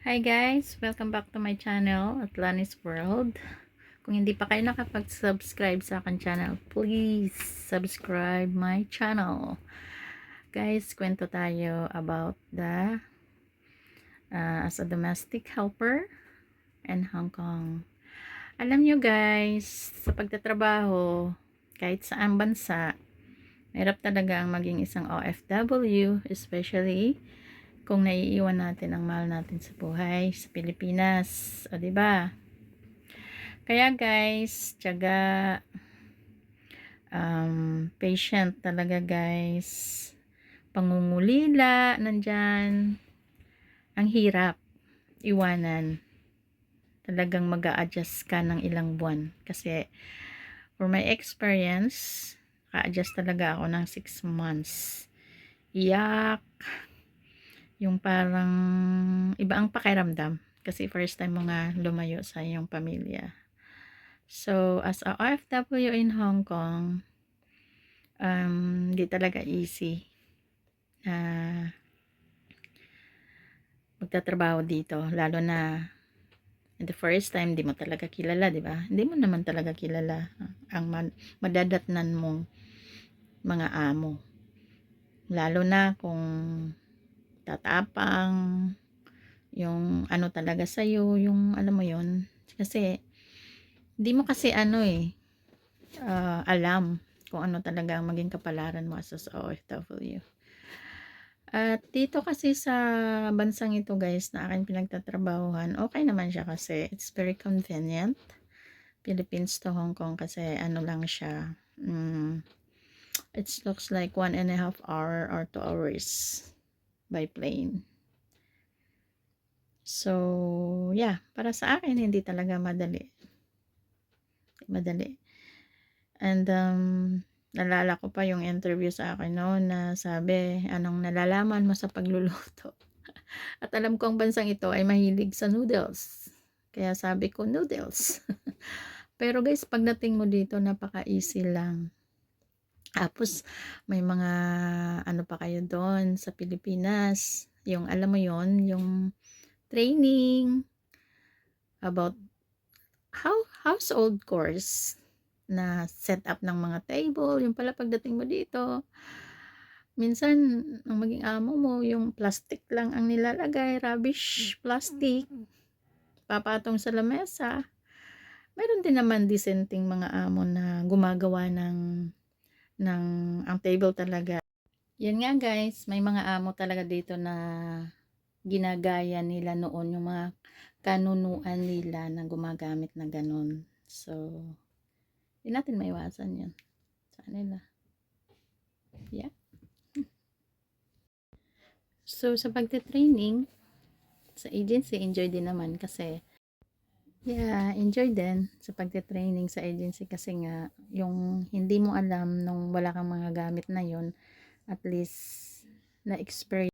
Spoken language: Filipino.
Hi guys! Welcome back to my channel, Atlantis World. Kung hindi pa kayo nakapag-subscribe sa akin channel, please subscribe my channel. Guys, kwento tayo about the as a domestic helper in Hong Kong. Alam nyo guys, sa pagtatrabaho, kahit saan bansa, mahirap talaga ang maging isang OFW, especially kung naiiwan natin ang mahal natin sa buhay sa Pilipinas. O, diba? Kaya guys, tiyaga, patient talaga guys. Pangungulila, nandyan. Ang hirap, iwanan. Talagang mag-a-adjust ka ng ilang buwan. Kasi, for my experience, ka-adjust talaga ako ng 6 months. Iyak, yung parang iba ang pakiramdam kasi first time mo nga lumayo sa iyong pamilya. So as a OFW in Hong Kong, di talaga easy na magtatrabaho dito, lalo na the first time di mo talaga kilala, di ba? Hindi mo naman talaga kilala ang madadatnan mong mga amo, lalo na kung tatapang yung ano talaga sa'yo, yung alam mo yun, kasi di mo kasi alam kung ano talaga ang maging kapalaran mo as OFW. At dito kasi sa bansang ito guys na aking pinagtatrabahuhan, okay naman siya kasi it's very convenient. Philippines to Hong Kong kasi ano lang siya, it looks like 1.5 hour or 2 hours by plane. So, yeah, para sa akin hindi talaga madali. And nalala ko pa yung interview sa akin noon na sabi, anong nalalaman mo sa pagluluto? At alam ko ang bansang ito ay mahilig sa noodles. Kaya sabi ko, noodles. Pero guys, pagdating mo dito, napaka-easy lang. Tapos, may mga ano pa kayo doon sa Pilipinas. Yung alam mo yon, yung training about household course na set up ng mga table. Yung pala pagdating mo dito, minsan ang maging amo mo yung plastic lang ang nilalagay, rubbish plastic, papatong sa lamesa. Meron din naman dissenting mga amo na gumagawa ng ang table talaga. Yan nga guys, may mga amo talaga dito na ginagaya nila noon yung mga kanunuan nila na gumagamit na ganun. So, hindi natin maiwasan yun sa kanila. Yeah. So, sa pagte-training sa agency, enjoy din naman kasi enjoy din sa pagte-training sa agency kasi nga yung hindi mo alam nung wala kang mga gamit na yon, at least na experience